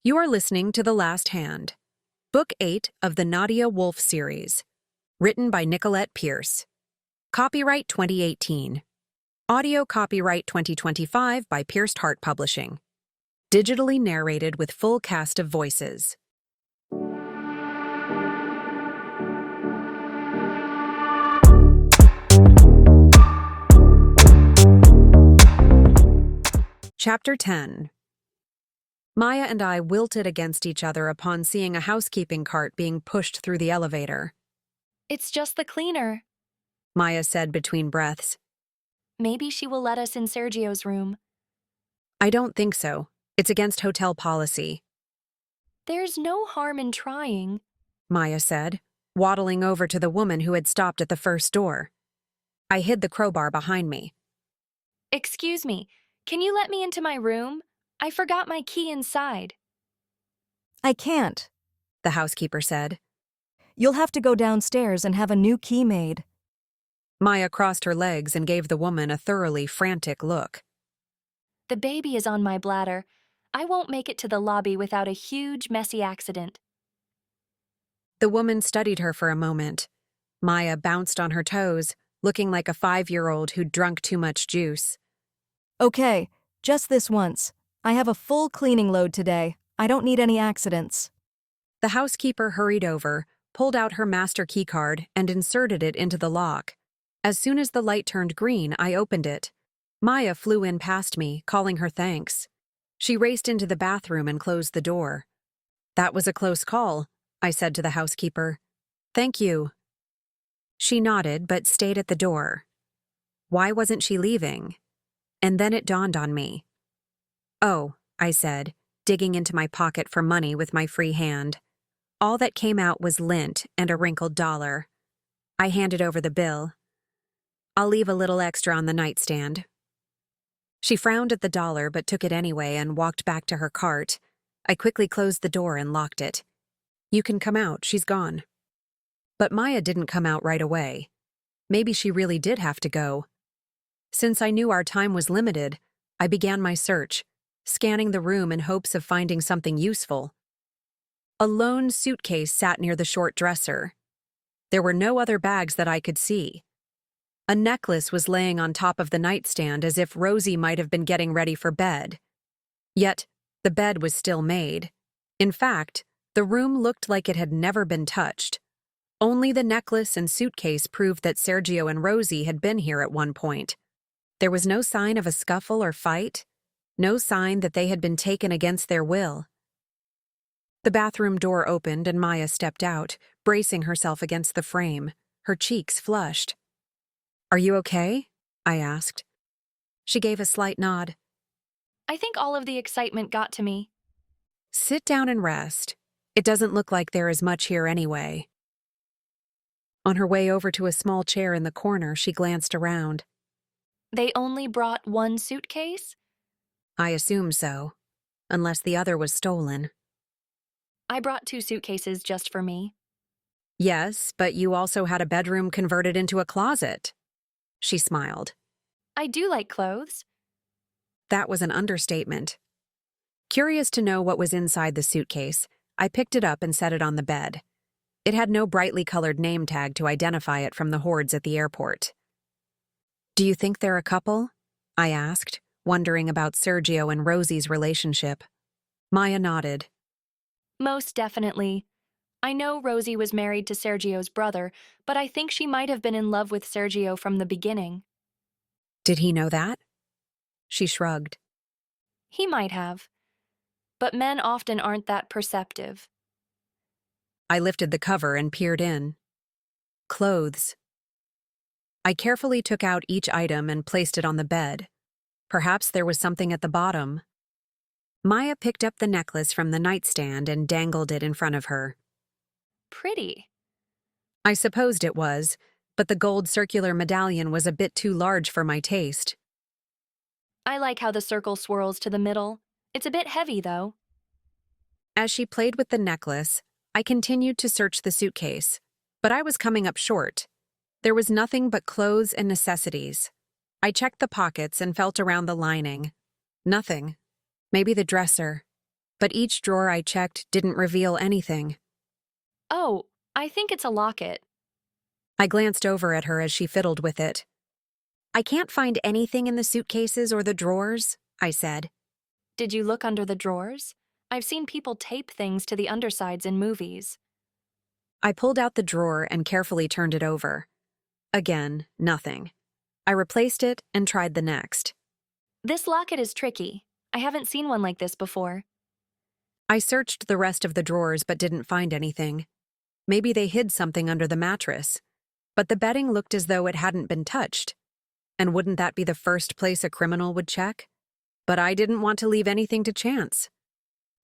You are listening to The Last Hand, Book 8 of the Nadia Wolf Series, written by Nicolette Pierce. Copyright 2018. Audio copyright 2025 by Pierced Heart Publishing. Digitally narrated with full cast of voices. Chapter 10. Maya and I wilted against each other upon seeing a housekeeping cart being pushed through the elevator. It's just the cleaner. Maya said between breaths. Maybe she will let us in Sergio's room. I don't think so. It's against hotel policy, There's no harm in trying. Maya said, waddling over to the woman who had stopped at the first door. I hid the crowbar behind me. Excuse me, can you let me into my room? I forgot my key inside. I can't, The housekeeper said. You'll have to go downstairs and have a new key made. Maya crossed her legs and gave the woman a thoroughly frantic look. The baby is on my bladder. I won't make it to the lobby without a huge, messy accident. The woman studied her for a moment. Maya bounced on her toes, looking like a 5-year-old who'd drunk too much juice. Okay, just this once. I have a full cleaning load today. I don't need any accidents. The housekeeper hurried over, pulled out her master keycard, and inserted it into the lock. As soon as the light turned green, I opened it. Maya flew in past me, calling her thanks. She raced into the bathroom and closed the door. That was a close call, I said to the housekeeper. Thank you. She nodded but stayed at the door. Why wasn't she leaving? And then it dawned on me. Oh, I said, digging into my pocket for money with my free hand. All that came out was lint and a wrinkled dollar. I handed over the bill. I'll leave a little extra on the nightstand. She frowned at the dollar but took it anyway and walked back to her cart. I quickly closed the door and locked it. You can come out, she's gone. But Maya didn't come out right away. Maybe she really did have to go. Since I knew our time was limited, I began my search, scanning the room in hopes of finding something useful. A lone suitcase sat near the short dresser. There were no other bags that I could see. A necklace was laying on top of the nightstand as if Rosie might have been getting ready for bed. Yet, the bed was still made. In fact, the room looked like it had never been touched. Only the necklace and suitcase proved that Sergio and Rosie had been here at one point. There was no sign of a scuffle or fight, no sign that they had been taken against their will. The bathroom door opened and Maya stepped out, bracing herself against the frame, her cheeks flushed. Are you okay? I asked. She gave a slight nod. I think all of the excitement got to me. Sit down and rest. It doesn't look like there is much here anyway. On her way over to a small chair in the corner, she glanced around. They only brought one suitcase? I assume so, unless the other was stolen. I brought 2 suitcases just for me. Yes, but you also had a bedroom converted into a closet. She smiled. I do like clothes. That was an understatement. Curious to know what was inside the suitcase, I picked it up and set it on the bed. It had no brightly colored name tag to identify it from the hordes at the airport. Do you think they're a couple? I asked, wondering about Sergio and Rosie's relationship. Maya nodded. Most definitely. I know Rosie was married to Sergio's brother, but I think she might have been in love with Sergio from the beginning. Did he know that? She shrugged. He might have. But men often aren't that perceptive. I lifted the cover and peered in. Clothes. I carefully took out each item and placed it on the bed. Perhaps there was something at the bottom. Maya picked up the necklace from the nightstand and dangled it in front of her. Pretty. I supposed it was, but the gold circular medallion was a bit too large for my taste. I like how the circle swirls to the middle. It's a bit heavy, though. As she played with the necklace, I continued to search the suitcase, but I was coming up short. There was nothing but clothes and necessities. I checked the pockets and felt around the lining. Nothing. Maybe the dresser. but each drawer I checked didn't reveal anything. Oh, I think it's a locket. I glanced over at her as she fiddled with it. I can't find anything in the suitcases or the drawers, I said. Did you look under the drawers? I've seen people tape things to the undersides in movies. I pulled out the drawer and carefully turned it over. Again, nothing. I replaced it and tried the next. This locket is tricky. I haven't seen one like this before. I searched the rest of the drawers but didn't find anything. Maybe they hid something under the mattress. But the bedding looked as though it hadn't been touched. And wouldn't that be the first place a criminal would check? But I didn't want to leave anything to chance.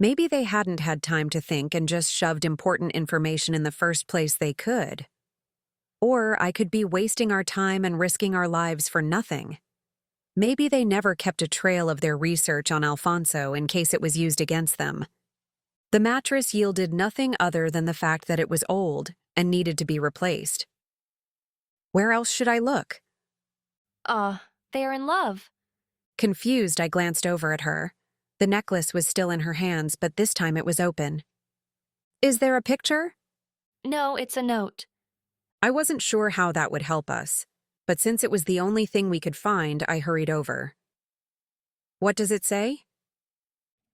Maybe they hadn't had time to think and just shoved important information in the first place they could. Or I could be wasting our time and risking our lives for nothing. Maybe they never kept a trail of their research on Alfonso in case it was used against them. The mattress yielded nothing other than the fact that it was old and needed to be replaced. Where else should I look? They are in love. Confused, I glanced over at her. The necklace was still in her hands, but this time it was open. Is there a picture? No, it's a note. I wasn't sure how that would help us, but since it was the only thing we could find, I hurried over. What does it say?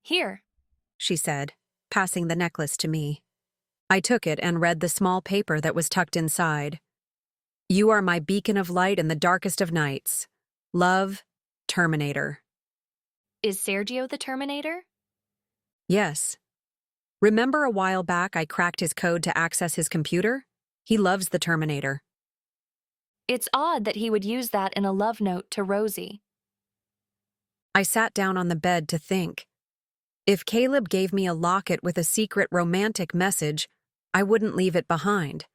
Here. She said, passing the necklace to me. I took it and read the small paper that was tucked inside. You are my beacon of light in the darkest of nights. Love, Terminator. Is Sergio the Terminator? Yes. Remember a while back I cracked his code to access his computer? He loves the Terminator. It's odd that he would use that in a love note to Rosie. I sat down on the bed to think. If Caleb gave me a locket with a secret romantic message, I wouldn't leave it behind.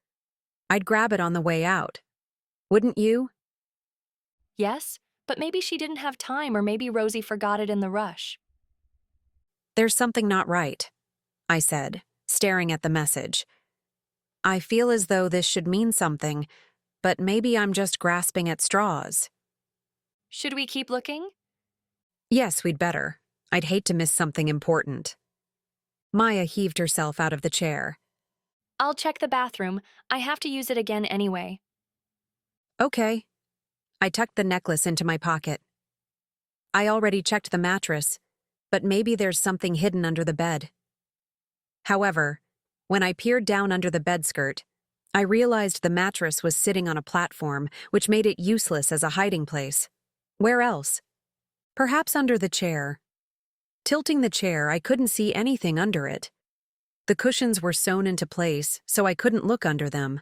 I'd grab it on the way out. Wouldn't you? Yes, but maybe she didn't have time or maybe Rosie forgot it in the rush. There's something not right, I said, staring at the message. I feel as though this should mean something, but maybe I'm just grasping at straws. Should we keep looking? Yes, we'd better. I'd hate to miss something important. Maya heaved herself out of the chair. I'll check the bathroom. I have to use it again anyway. Okay. I tucked the necklace into my pocket. I already checked the mattress, but maybe there's something hidden under the bed. However, when I peered down under the bedskirt, I realized the mattress was sitting on a platform, which made it useless as a hiding place. Where else? Perhaps under the chair. Tilting the chair, I couldn't see anything under it. The cushions were sewn into place, so I couldn't look under them.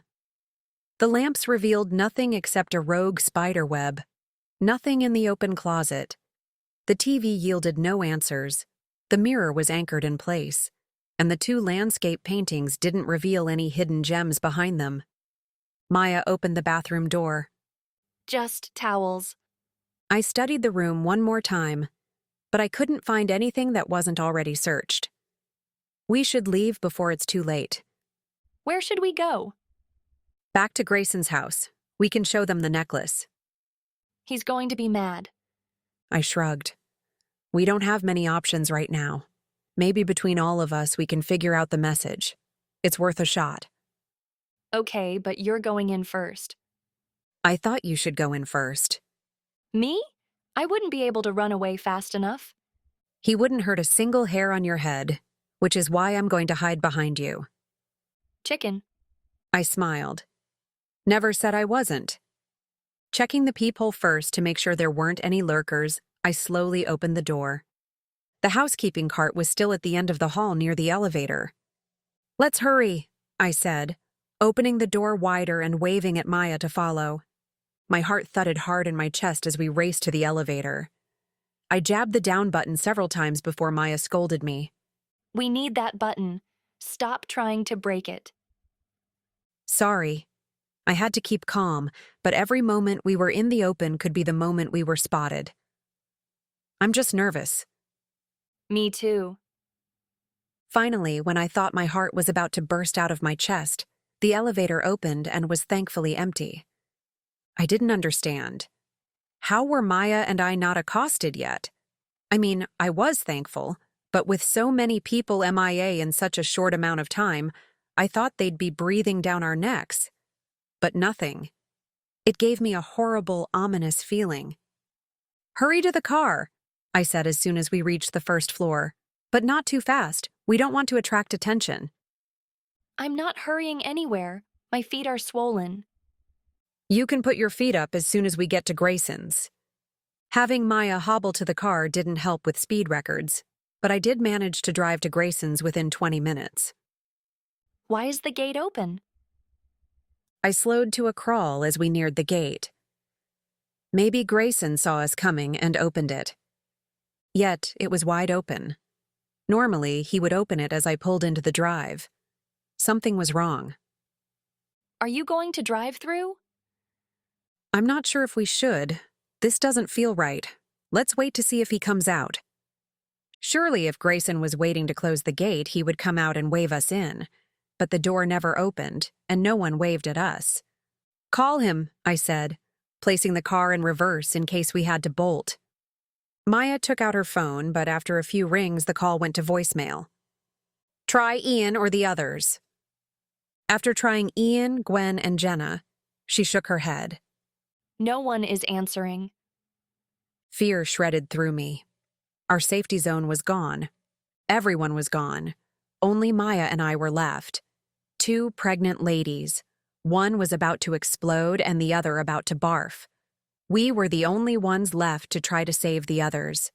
The lamps revealed nothing except a rogue spider web. Nothing in the open closet. The TV yielded no answers. The mirror was anchored in place, and the two landscape paintings didn't reveal any hidden gems behind them. Maya opened the bathroom door. Just towels. I studied the room one more time, but I couldn't find anything that wasn't already searched. We should leave before it's too late. Where should we go? Back to Grayson's house. We can show them the necklace. He's going to be mad. I shrugged. We don't have many options right now. Maybe between all of us we can figure out the message. It's worth a shot. Okay, but you're going in first. I thought you should go in first. Me? I wouldn't be able to run away fast enough. He wouldn't hurt a single hair on your head, which is why I'm going to hide behind you. Chicken. I smiled. Never said I wasn't. Checking the peephole first to make sure there weren't any lurkers, I slowly opened the door. The housekeeping cart was still at the end of the hall near the elevator. Let's hurry, I said, opening the door wider and waving at Maya to follow. My heart thudded hard in my chest as we raced to the elevator. I jabbed the down button several times before Maya scolded me. We need that button. Stop trying to break it. Sorry. I had to keep calm, but every moment we were in the open could be the moment we were spotted. I'm just nervous. Me too. Finally, when I thought my heart was about to burst out of my chest, the elevator opened and was thankfully empty. I didn't understand. How were Maya and I not accosted yet? I mean, I was thankful, But with so many people MIA in such a short amount of time, I thought they'd be breathing down our necks. But nothing. It gave me a horrible, ominous feeling. "Hurry to the car," I said as soon as we reached the first floor. "But not too fast. We don't want to attract attention." I'm not hurrying anywhere. My feet are swollen. "You can put your feet up as soon as we get to Grayson's." Having Maya hobble to the car didn't help with speed records, but I did manage to drive to Grayson's within 20 minutes. Why is the gate open? I slowed to a crawl as we neared the gate. Maybe Grayson saw us coming and opened it. Yet, it was wide open. Normally, he would open it as I pulled into the drive. Something was wrong. Are you going to drive through? I'm not sure if we should. This doesn't feel right. Let's wait to see if he comes out. Surely if Grayson was waiting to close the gate, he would come out and wave us in. But the door never opened, and no one waved at us. "Call him," I said, placing the car in reverse in case we had to bolt. Maya took out her phone, but after a few rings, the call went to voicemail. "Try Ian or the others." After trying Ian, Gwen, and Jenna, she shook her head. No one is answering. Fear shredded through me. Our safety zone was gone. Everyone was gone. Only Maya and I were left. 2 pregnant ladies. One was about to explode and the other about to barf. We were the only ones left to try to save the others.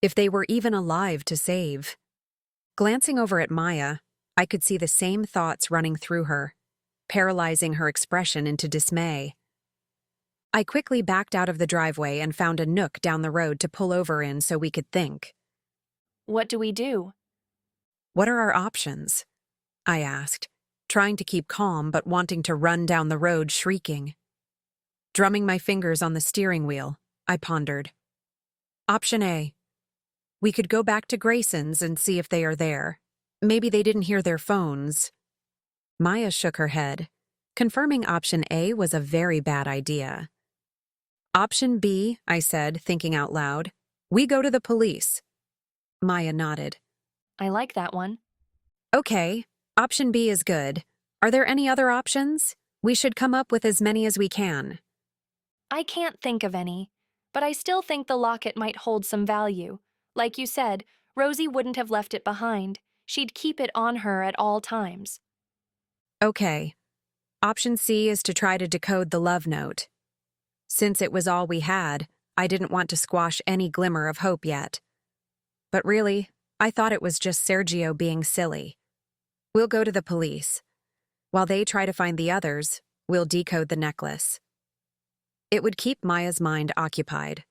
If they were even alive to save. Glancing over at Maya, I could see the same thoughts running through her, paralyzing her expression into dismay. I quickly backed out of the driveway and found a nook down the road to pull over in so we could think. What do we do? "What are our options?" I asked, trying to keep calm but wanting to run down the road shrieking. Drumming my fingers on the steering wheel, I pondered. Option A. We could go back to Grayson's and see if they are there. Maybe they didn't hear their phones. Maya shook her head, confirming option A was a very bad idea. Option B, I said, thinking out loud. We go to the police. Maya nodded. I like that one. Okay, option B is good. Are there any other options? We should come up with as many as we can. I can't think of any, but I still think the locket might hold some value. Like you said, Rosie wouldn't have left it behind. She'd keep it on her at all times. Okay. Option C is to try to decode the love note. Since it was all we had, I didn't want to squash any glimmer of hope yet. But really, I thought it was just Sergio being silly. We'll go to the police. While they try to find the others, we'll decode the necklace. It would keep Maya's mind occupied.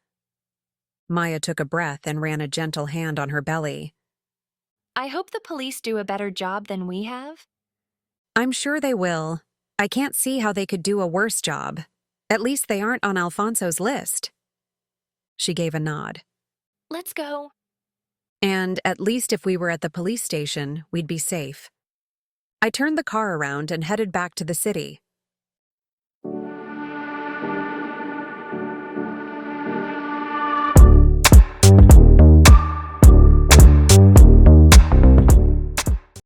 Maya took a breath and ran a gentle hand on her belly. I hope the police do a better job than we have. I'm sure they will. I can't see how they could do a worse job. At least they aren't on Alfonso's list. She gave a nod. Let's go. And at least if we were at the police station, we'd be safe. I turned the car around and headed back to the city.